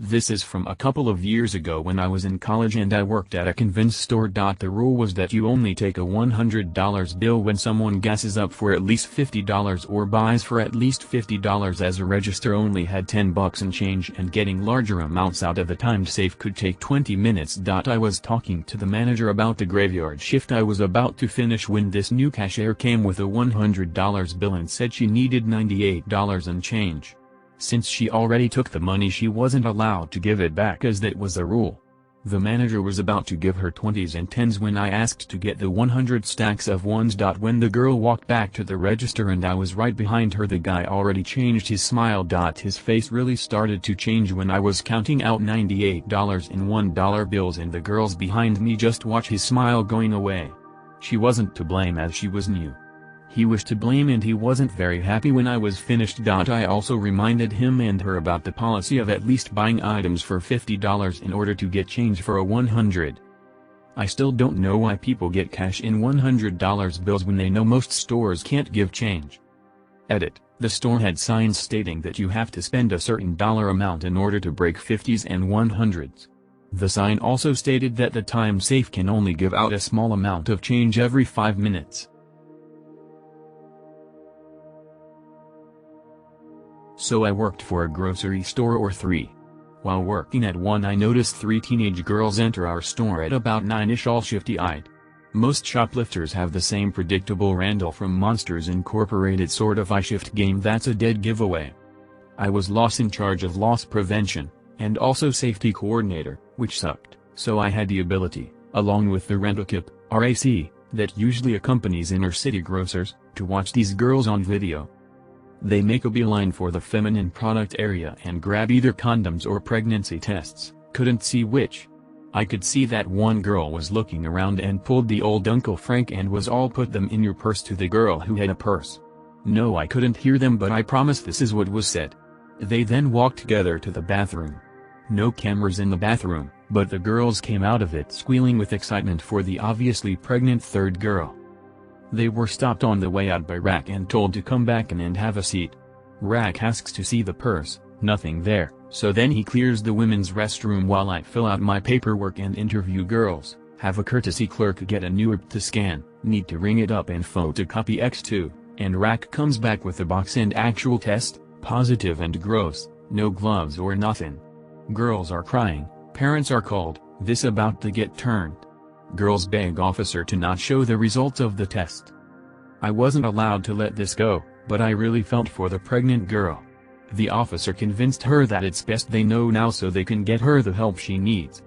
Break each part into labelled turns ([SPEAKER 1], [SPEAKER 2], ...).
[SPEAKER 1] This is from a couple of years ago when I was in college and I worked at a convenience store. The rule was that you only take a $100 bill when someone gasses up for at least $50 or buys for at least $50, as a register only had $10 and change, and getting larger amounts out of a timed safe could take 20 minutes. I was talking to the manager about the graveyard shift I was about to finish when this new cashier came with a $100 bill and said she needed $98 and change. Since she already took the money, she wasn't allowed to give it back as that was the rule. The manager was about to give her 20s and 10s when I asked to get the 100 stacks of ones. When the girl walked back to the register and I was right behind her, the guy already changed his smile. His face really started to change when I was counting out $98 in $1 bills, and the girls behind me just watched his smile going away. She wasn't to blame as she was new. He was to blame and he wasn't very happy when I was finished. I also reminded him and her about the policy of at least buying items for $50 in order to get change for a $100. I still don't know why people get cash in $100 bills when they know most stores can't give change. Edit: the store had signs stating that you have to spend a certain dollar amount in order to break 50s and 100s. The sign also stated that the time safe can only give out a small amount of change every 5 minutes. So I worked for a grocery store or 3. While working at one, I noticed 3 teenage girls enter our store at about 9ish, all shifty-eyed. Most shoplifters have the same predictable Randall from Monsters Incorporated sort of eye shift game that's a dead giveaway. I was loss in charge of loss prevention, and also safety coordinator, which sucked, so I had the ability, along with the rent-a-kip, RAC, that usually accompanies inner-city grocers, to watch these girls on video. They make a beeline for the feminine product area and grab either condoms or pregnancy tests, couldn't see which. I could see that one girl was looking around and pulled the old Uncle Frank and was all "put them in your purse" to the girl who had a purse. No, I couldn't hear them, but I promise this is what was said. They then walked together to the bathroom. No cameras in the bathroom, but the girls came out of it squealing with excitement for the obviously pregnant third girl. They were stopped on the way out by Rack and told to come back in and have a seat. Rack asks to see the purse, nothing there, so then he clears the women's restroom while I fill out my paperwork and interview girls, have a courtesy clerk get a new app to scan, need to ring it up and photocopy X2, and Rack comes back with a box and actual test, positive and gross, no gloves or nothing. Girls are crying, parents are called, this about to get turned. Girls beg officer to not show the results of the test. I wasn't allowed to let this go, but I really felt for the pregnant girl. The officer convinced her that it's best they know now so they can get her the help she needs.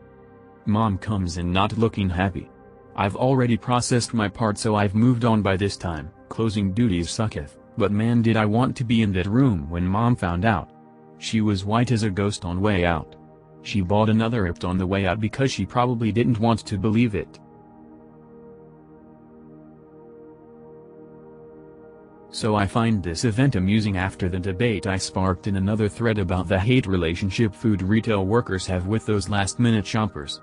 [SPEAKER 1] Mom comes in not looking happy. I've already processed my part, so I've moved on by this time, closing duties sucketh, but man did I want to be in that room when Mom found out. She was white as a ghost on way out. She bought another app on the way out because she probably didn't want to believe it. So I find this event amusing after the debate I sparked in another thread about the hate relationship food retail workers have with those last-minute shoppers.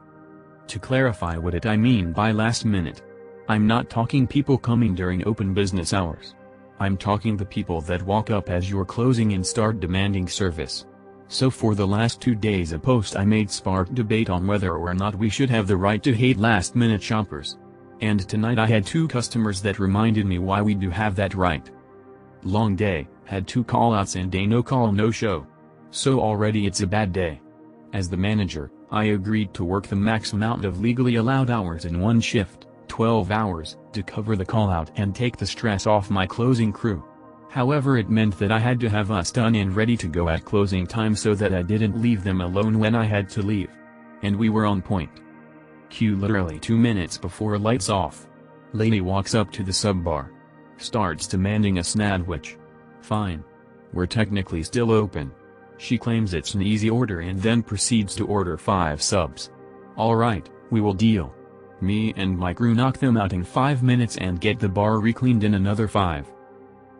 [SPEAKER 1] To clarify what I mean by last minute, I'm not talking people coming during open business hours. I'm talking the people that walk up as you're closing and start demanding service. So for the last 2 days a post I made sparked debate on whether or not we should have the right to hate last-minute shoppers. And tonight I had 2 customers that reminded me why we do have that right. Long day, had 2 call-outs and a no-call no-show. So already it's a bad day. As the manager, I agreed to work the max amount of legally allowed hours in one shift, 12 hours, to cover the call-out and take the stress off my closing crew. However, it meant that I had to have us done and ready to go at closing time so that I didn't leave them alone when I had to leave. And we were on point. Cue literally 2 minutes before lights off. Lady walks up to the sub bar. Starts demanding a sandwich. Fine. We're technically still open. She claims it's an easy order and then proceeds to order 5 subs. Alright, we will deal. Me and my crew knock them out in 5 minutes and get the bar recleaned in another 5.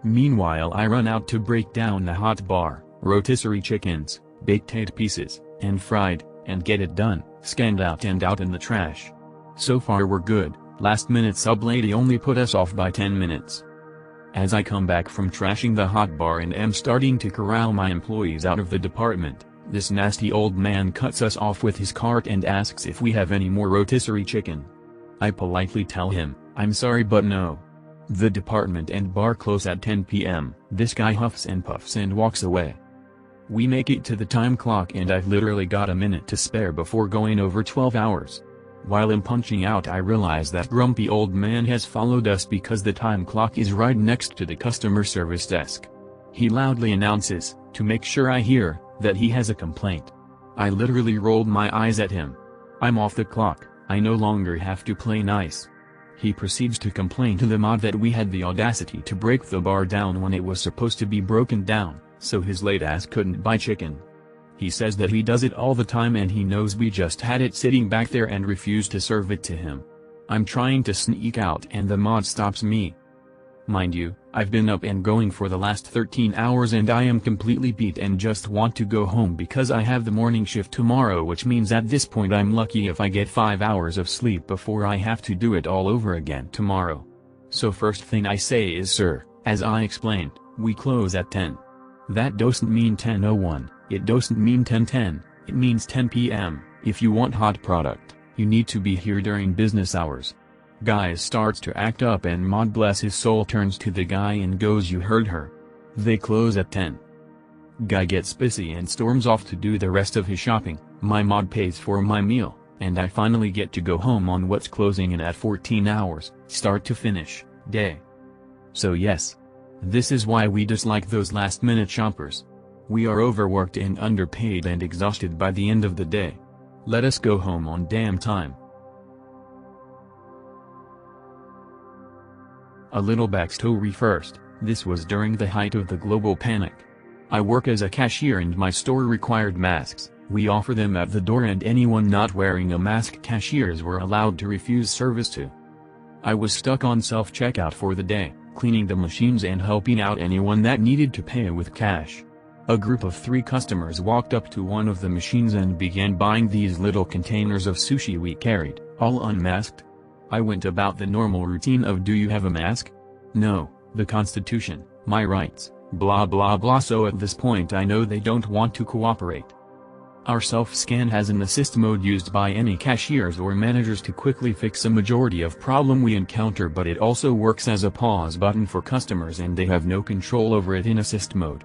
[SPEAKER 1] Meanwhile I run out to break down the hot bar, rotisserie chickens, baked 8 pieces, and fried, and get it done, scanned out and out in the trash. So far we're good, last minute sub lady only put us off by 10 minutes. As I come back from trashing the hot bar and am starting to corral my employees out of the department, This nasty old man cuts us off with his cart and asks if we have any more rotisserie chicken. I politely tell him, I'm sorry but no. The department and bar close at 10 p.m. This guy huffs and puffs and walks away. We make it to the time clock and I've literally got a minute to spare before going over 12 hours. While I'm punching out I realize that grumpy old man has followed us because the time clock is right next to the customer service desk. He loudly announces, to make sure I hear, that he has a complaint. I literally rolled my eyes at him. I'm off the clock, I no longer have to play nice. He proceeds to complain to the mod that we had the audacity to break the bar down when it was supposed to be broken down, so his late ass couldn't buy chicken. He says that he does it all the time and he knows we just had it sitting back there and refused to serve it to him. I'm trying to sneak out and the mod stops me. Mind you, I've been up and going for the last 13 hours and I am completely beat and just want to go home because I have the morning shift tomorrow, which means at this point I'm lucky if I get 5 hours of sleep before I have to do it all over again tomorrow. So first thing I say is, sir, as I explained, we close at 10. That doesn't mean 10:01, it doesn't mean 10:10, it means 10 p.m. If you want hot product, you need to be here during business hours. Guy starts to act up and mod bless his soul turns to the guy and goes, you heard her. They close at 10. Guy gets pissy and storms off to do the rest of his shopping. My mod pays for my meal, and I finally get to go home on what's closing in at 14 hours, start to finish, day. So yes. This is why we dislike those last-minute shoppers. We are overworked and underpaid and exhausted by the end of the day. Let us go home on damn time. A little backstory first, this was during the height of the global panic. I work as a cashier and my store required masks. We offer them at the door and anyone not wearing a mask cashiers were allowed to refuse service to. I was stuck on self-checkout for the day, cleaning the machines and helping out anyone that needed to pay with cash. A group of 3 customers walked up to one of the machines and began buying these little containers of sushi we carried, all unmasked. I went about the normal routine of, do you have a mask? No, the Constitution, my rights, blah blah blah. So at this point I know they don't want to cooperate. Our self-scan has an assist mode used by any cashiers or managers to quickly fix a majority of problem we encounter, but it also works as a pause button for customers and they have no control over it in assist mode.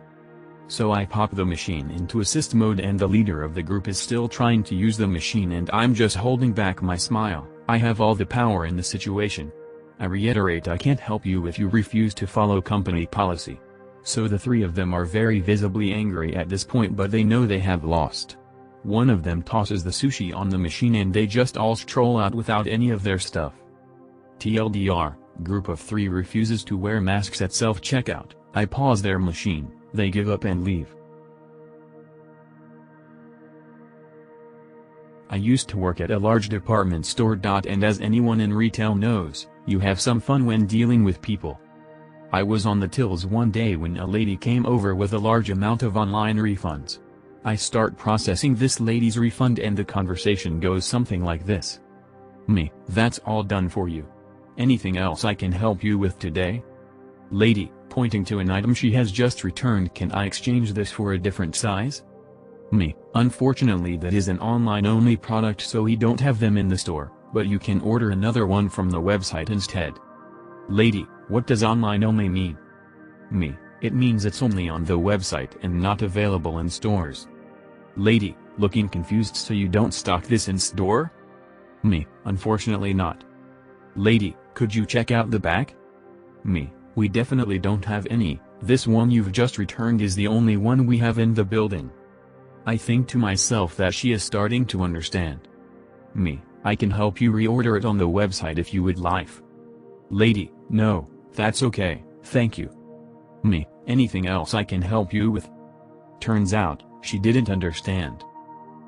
[SPEAKER 1] So I pop the machine into assist mode and the leader of the group is still trying to use the machine and I'm just holding back my smile. I have all the power in the situation. I reiterate, I can't help you if you refuse to follow company policy. So the 3 of them are very visibly angry at this point, but they know they have lost. One of them tosses the sushi on the machine and they just all stroll out without any of their stuff. TLDR, group of 3 refuses to wear masks at self-checkout. I pause their machine, they give up and leave. I used to work at a large department store. And as anyone in retail knows, you have some fun when dealing with people. I was on the tills one day when a lady came over with a large amount of online refunds. I start processing this lady's refund and the conversation goes something like this. Me, that's all done for you. Anything else I can help you with today? Lady, pointing to an item she has just returned, can I exchange this for a different size? Me, unfortunately that is an online-only product so we don't have them in the store, but you can order another one from the website instead. Lady, what does online-only mean? Me, it means it's only on the website and not available in stores. Lady, looking confused, so you don't stock this in store? Me, unfortunately not. Lady, could you check out the back? Me, we definitely don't have any, this one you've just returned is the only one we have in the building. I think to myself that she is starting to understand. Me, I can help you reorder it on the website if you would like. Lady, no, that's okay, thank you. Me, anything else I can help you with? Turns out, she didn't understand.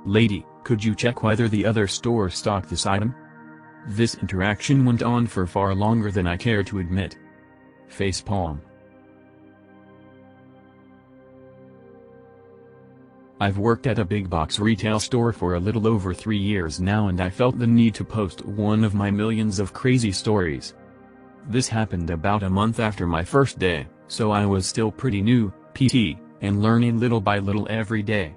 [SPEAKER 1] Lady, could you check whether the other store stocked this item? This interaction went on for far longer than I care to admit. Facepalm. I've worked at a big box retail store for a little over 3 years now and I felt the need to post one of my millions of crazy stories. This happened about a month after my first day, so I was still pretty new, PT, and learning little by little every day.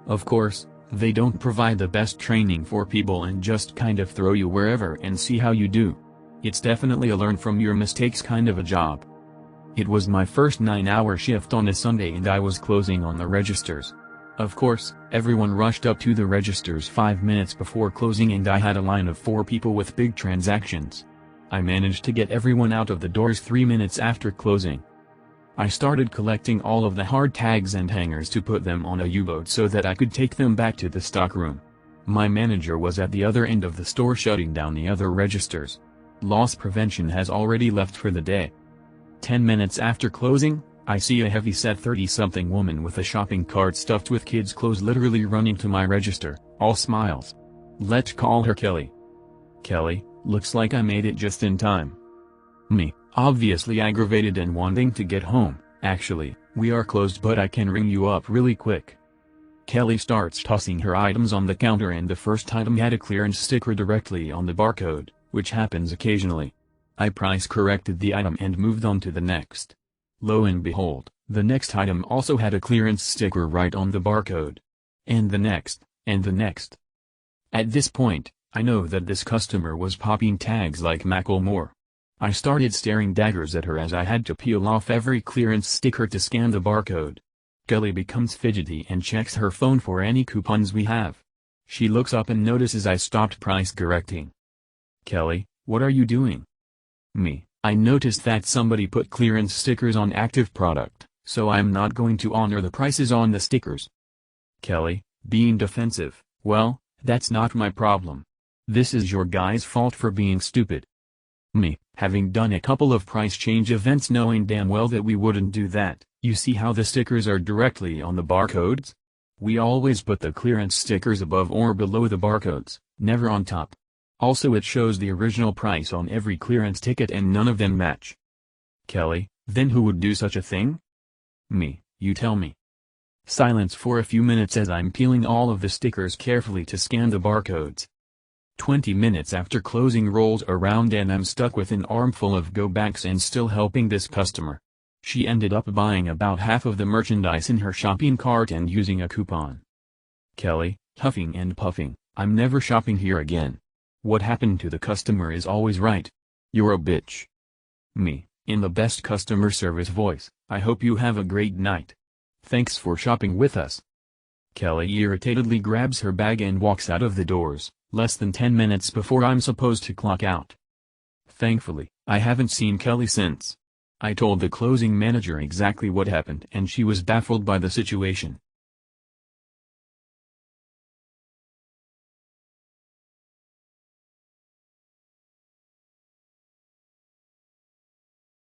[SPEAKER 1] Of course, they don't provide the best training for people and just kind of throw you wherever and see how you do. It's definitely a learn from your mistakes kind of a job. It was my first 9-hour shift on a Sunday and I was closing on the registers. Of course, everyone rushed up to the registers 5 minutes before closing and I had a line of 4 people with big transactions. I managed to get everyone out of the doors 3 minutes after closing. I started collecting all of the hard tags and hangers to put them on a U-boat so that I could take them back to the stockroom. My manager was at the other end of the store shutting down the other registers. Loss prevention has already left for the day. 10 minutes after closing, I see a heavy-set 30-something woman with a shopping cart stuffed with kids' clothes literally running to my register, all smiles. Let's call her Kelly. Kelly, looks like I made it just in time. Me, obviously aggravated and wanting to get home. Actually, we are closed but I can ring you up really quick. Kelly starts tossing her items on the counter and the first item had a clearance sticker directly on the barcode, which happens occasionally. I price corrected the item and moved on to the next. Lo and behold, the next item also had a clearance sticker right on the barcode. And the next, and the next. At this point, I know that this customer was popping tags like Macklemore. I started staring daggers at her as I had to peel off every clearance sticker to scan the barcode. Kelly becomes fidgety and checks her phone for any coupons we have. She looks up and notices I stopped price correcting. Kelly, what are you doing? Me, I noticed that somebody put clearance stickers on active product, so I'm not going to honor the prices on the stickers. Kelly, being defensive, well, that's not my problem. This is your guy's fault for being stupid. Me, having done a couple of price change events knowing damn well that we wouldn't do that, you see how the stickers are directly on the barcodes? We always put the clearance stickers above or below the barcodes, never on top. Also it shows the original price on every clearance ticket and none of them match. Kelly, then who would do such a thing? Me, you tell me. Silence for a few minutes as I'm peeling all of the stickers carefully to scan the barcodes. 20 minutes after closing rolls around and I'm stuck with an armful of go-backs and still helping this customer. She ended up buying about half of the merchandise in her shopping cart and using a coupon. Kelly, huffing and puffing, I'm never shopping here again. What happened to the customer is always right. You're a bitch. Me, in the best customer service voice, I hope you have a great night. Thanks for shopping with us. Kelly irritatedly grabs her bag and walks out of the doors, less than 10 minutes before I'm supposed to clock out. Thankfully, I haven't seen Kelly since. I told the closing manager exactly what happened and she was baffled by the situation.